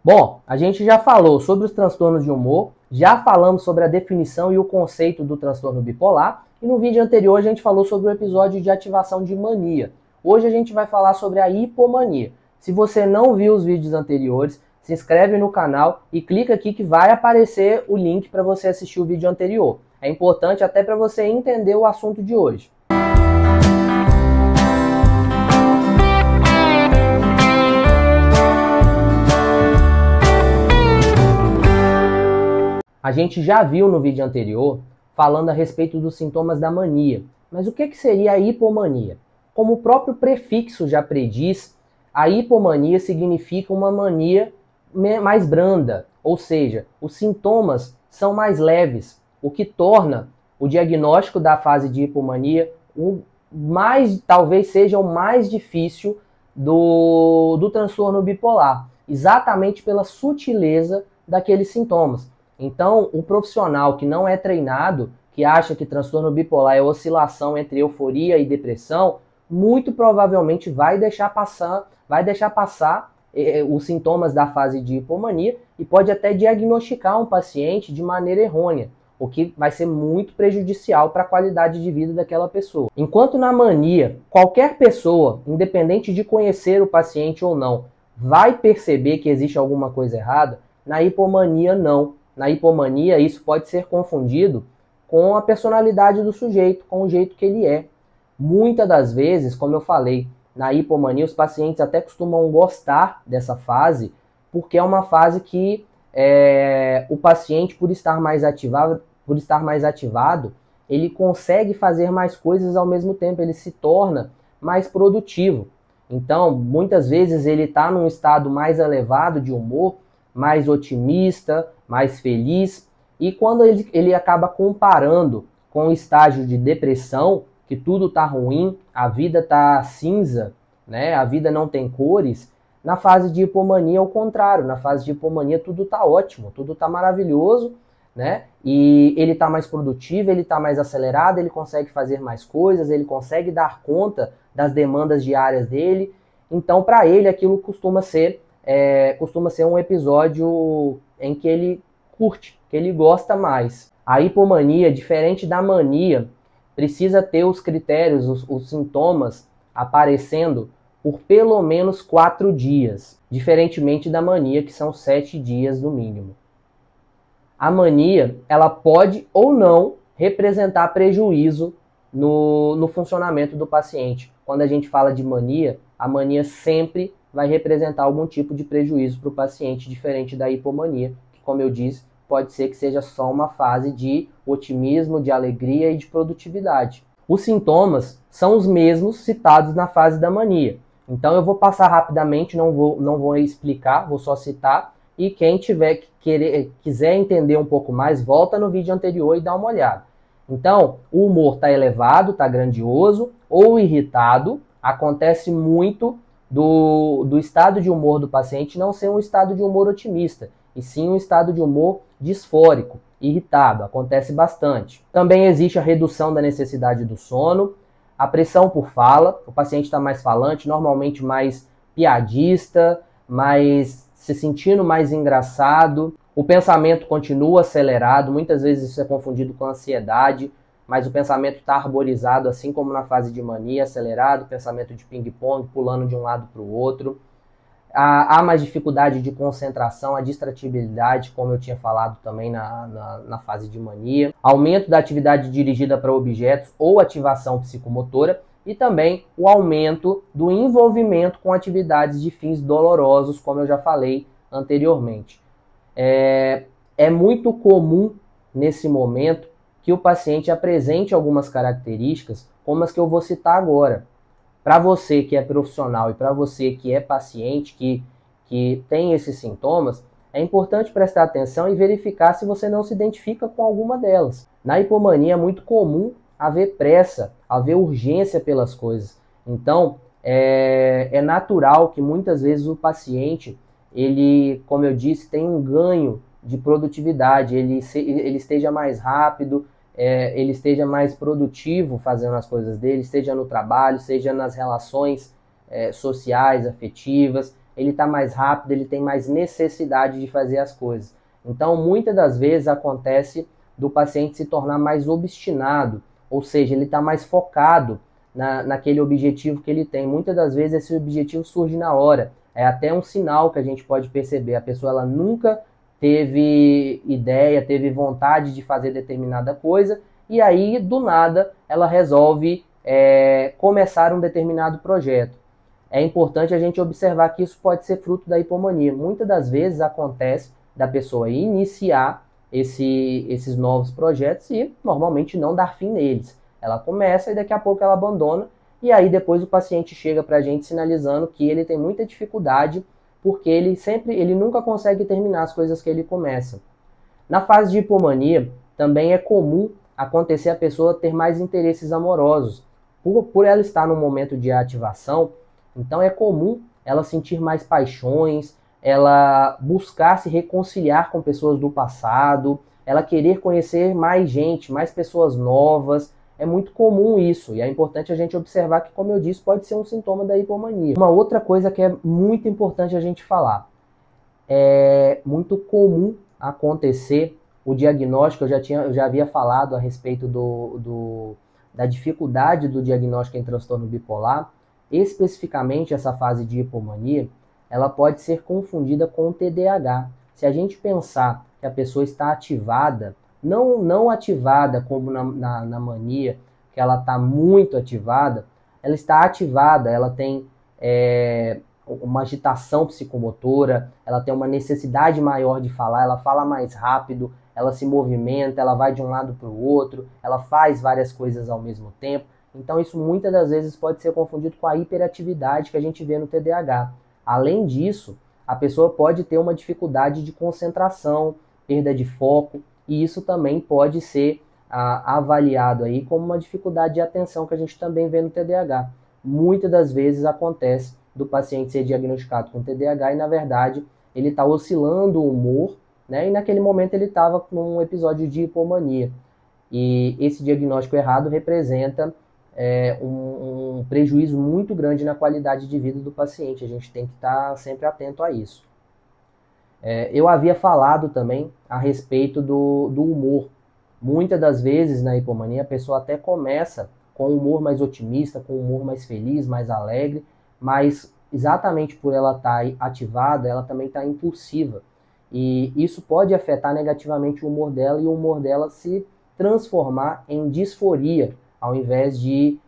Bom, a gente já falou sobre os transtornos de humor, já falamos sobre a definição e o conceito do transtorno bipolar, e no vídeo anterior a gente falou sobre o episódio de ativação de mania. Hoje a gente vai falar sobre a hipomania. Se você não viu os vídeos anteriores, se inscreve no canal e clica aqui que vai aparecer o link para você assistir o vídeo anterior. É importante até para você entender o assunto de hoje. A gente já viu no vídeo anterior falando a respeito dos sintomas da mania. Mas o que seria a hipomania? Como o próprio prefixo já prediz, a hipomania significa uma mania mais branda, ou seja, os sintomas são mais leves, o que torna o diagnóstico da fase de hipomania talvez seja o mais difícil do transtorno bipolar, exatamente pela sutileza daqueles sintomas. Então, o profissional que não é treinado, que acha que transtorno bipolar é oscilação entre euforia e depressão, muito provavelmente vai deixar passar os sintomas da fase de hipomania e pode até diagnosticar um paciente de maneira errônea, o que vai ser muito prejudicial para a qualidade de vida daquela pessoa. Enquanto na mania, qualquer pessoa, independente de conhecer o paciente ou não, vai perceber que existe alguma coisa errada, na hipomania não. Na hipomania, isso pode ser confundido com a personalidade do sujeito, com o jeito que ele é. Muitas das vezes, como eu falei, na hipomania os pacientes até costumam gostar dessa fase, porque é uma fase que o paciente, por estar mais ativado, ele consegue fazer mais coisas ao mesmo tempo, ele se torna mais produtivo. Então, muitas vezes ele está num estado mais elevado de humor, mais otimista, mais feliz, e quando ele acaba comparando com o estágio de depressão, que tudo está ruim, a vida está cinza, né? A vida não tem cores, na fase de hipomania é o contrário, na fase de hipomania tudo está ótimo, tudo está maravilhoso, né? E ele está mais produtivo, ele está mais acelerado, ele consegue fazer mais coisas, ele consegue dar conta das demandas diárias dele, então para ele aquilo costuma ser um episódio em que ele curte, que ele gosta mais. A hipomania, diferente da mania, precisa ter os critérios, os sintomas aparecendo por pelo menos 4 dias, diferentemente da mania, que são 7 dias no mínimo. A mania, ela pode ou não representar prejuízo no funcionamento do paciente. Quando a gente fala de mania, a mania sempre vai representar algum tipo de prejuízo para o paciente, diferente da hipomania, que, como eu disse, pode ser que seja só uma fase de otimismo, de alegria e de produtividade. Os sintomas são os mesmos citados na fase da mania. Então eu vou passar rapidamente, não vou explicar, vou só citar, e quem quiser entender um pouco mais, volta no vídeo anterior e dá uma olhada. Então, o humor está elevado, está grandioso ou irritado, acontece muito do estado de humor do paciente não ser um estado de humor otimista, e sim um estado de humor disfórico, irritado, acontece bastante. Também existe a redução da necessidade do sono, a pressão por fala, o paciente está mais falante, normalmente mais piadista, se sentindo mais engraçado, o pensamento continua acelerado, muitas vezes isso é confundido com ansiedade, mas o pensamento está arborizado, assim como na fase de mania, acelerado, pensamento de ping-pong, pulando de um lado para o outro. Há mais dificuldade de concentração, a distratibilidade, como eu tinha falado também na fase de mania. Aumento da atividade dirigida para objetos ou ativação psicomotora. E também o aumento do envolvimento com atividades de fins dolorosos, como eu já falei anteriormente. É muito comum nesse momento que o paciente apresente algumas características, como as que eu vou citar agora. Para você que é profissional e para você que é paciente, que tem esses sintomas, é importante prestar atenção e verificar se você não se identifica com alguma delas. Na hipomania é muito comum haver pressa, haver urgência pelas coisas. Então, é natural que muitas vezes o paciente, ele, como eu disse, tem um ganho de produtividade, ele esteja mais rápido, ele esteja mais produtivo fazendo as coisas dele, seja no trabalho, seja nas relações sociais, afetivas, ele está mais rápido, ele tem mais necessidade de fazer as coisas. Então, muitas das vezes acontece do paciente se tornar mais obstinado, ou seja, ele está mais focado naquele objetivo que ele tem. Muitas das vezes esse objetivo surge na hora. É até um sinal que a gente pode perceber. A pessoa ela nunca teve ideia, teve vontade de fazer determinada coisa, e aí, do nada, ela resolve começar um determinado projeto. É importante a gente observar que isso pode ser fruto da hipomania. Muitas das vezes acontece da pessoa iniciar esses novos projetos e normalmente não dar fim neles. Ela começa e daqui a pouco ela abandona, e aí depois o paciente chega para a gente sinalizando que ele tem muita dificuldade porque ele nunca consegue terminar as coisas que ele começa. Na fase de hipomania, também é comum acontecer a pessoa ter mais interesses amorosos. Por ela estar no momento de ativação, então é comum ela sentir mais paixões, ela buscar se reconciliar com pessoas do passado, ela querer conhecer mais gente, mais pessoas novas. É muito comum isso, e é importante a gente observar que, como eu disse, pode ser um sintoma da hipomania. Uma outra coisa que é muito importante a gente falar, é muito comum acontecer o diagnóstico, eu já havia falado a respeito da dificuldade do diagnóstico em transtorno bipolar, especificamente essa fase de hipomania, ela pode ser confundida com o TDAH. Se a gente pensar que a pessoa está ativada, não ativada como na mania, que ela está muito ativada, ela está ativada, ela tem uma agitação psicomotora, ela tem uma necessidade maior de falar, ela fala mais rápido, ela se movimenta, ela vai de um lado para o outro, ela faz várias coisas ao mesmo tempo. Então isso muitas das vezes pode ser confundido com a hiperatividade que a gente vê no TDAH. Além disso, a pessoa pode ter uma dificuldade de concentração, perda de foco, e isso também pode ser avaliado aí como uma dificuldade de atenção que a gente também vê no TDAH. Muitas das vezes acontece do paciente ser diagnosticado com TDAH e, na verdade, ele está oscilando o humor, né? E naquele momento ele estava num episódio de hipomania. E esse diagnóstico errado representa um prejuízo muito grande na qualidade de vida do paciente. A gente tem que estar sempre atento a isso. Eu havia falado também a respeito do humor. Muitas das vezes na hipomania a pessoa até começa com um humor mais otimista, com um humor mais feliz, mais alegre, mas exatamente por ela estar ativada, ela também está impulsiva. E isso pode afetar negativamente o humor dela e o humor dela se transformar em disforia, ao invés de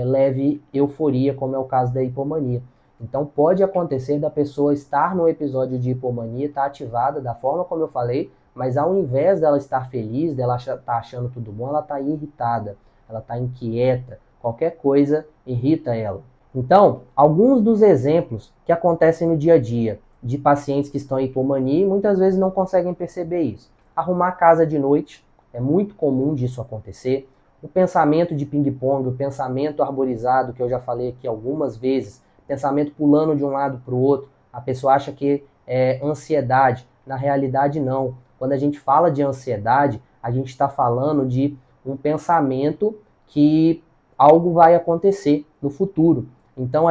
leve euforia, como é o caso da hipomania. Então pode acontecer da pessoa estar no episódio de hipomania, estar ativada da forma como eu falei, mas ao invés dela estar feliz, dela estar achando tudo bom, ela está irritada, ela está inquieta, qualquer coisa irrita ela. Então, alguns dos exemplos que acontecem no dia a dia de pacientes que estão em hipomania e muitas vezes não conseguem perceber isso. Arrumar a casa de noite, é muito comum disso acontecer. O pensamento de ping-pong, o pensamento arborizado, que eu já falei aqui algumas vezes, pensamento pulando de um lado para o outro, a pessoa acha que é ansiedade, na realidade não. Quando a gente fala de ansiedade, a gente está falando de um pensamento que algo vai acontecer no futuro. Então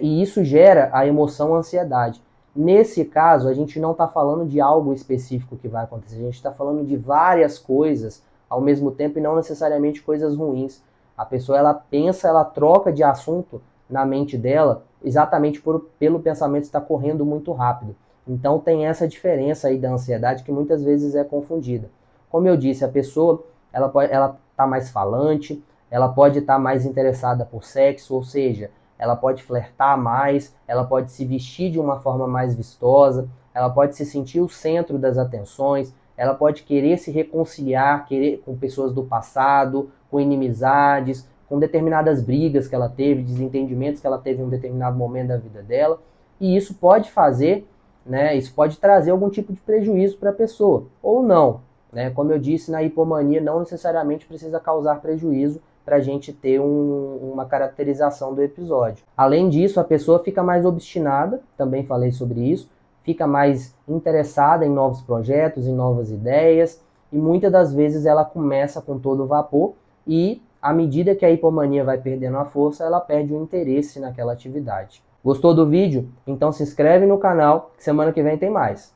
e isso gera a emoção ansiedade. Nesse caso, a gente não está falando de algo específico que vai acontecer, a gente está falando de várias coisas ao mesmo tempo e não necessariamente coisas ruins. A pessoa ela pensa, ela troca de assunto na mente dela exatamente pelo pensamento estar correndo muito rápido. Então tem essa diferença aí da ansiedade que muitas vezes é confundida. Como eu disse, a pessoa ela está mais falante, ela pode estar mais interessada por sexo, ou seja, ela pode flertar mais, ela pode se vestir de uma forma mais vistosa, ela pode se sentir o centro das atenções, ela pode querer se reconciliar com pessoas do passado, com inimizades, com determinadas brigas que ela teve, desentendimentos que ela teve em um determinado momento da vida dela, e isso pode fazer, né, isso pode trazer algum tipo de prejuízo para a pessoa, ou não. Né? Como eu disse, na hipomania não necessariamente precisa causar prejuízo para a gente ter uma caracterização do episódio. Além disso, a pessoa fica mais obstinada, também falei sobre isso, fica mais interessada em novos projetos, em novas ideias, e muitas das vezes ela começa com todo o vapor e, à medida que a hipomania vai perdendo a força, ela perde o interesse naquela atividade. Gostou do vídeo? Então se inscreve no canal, que semana que vem tem mais.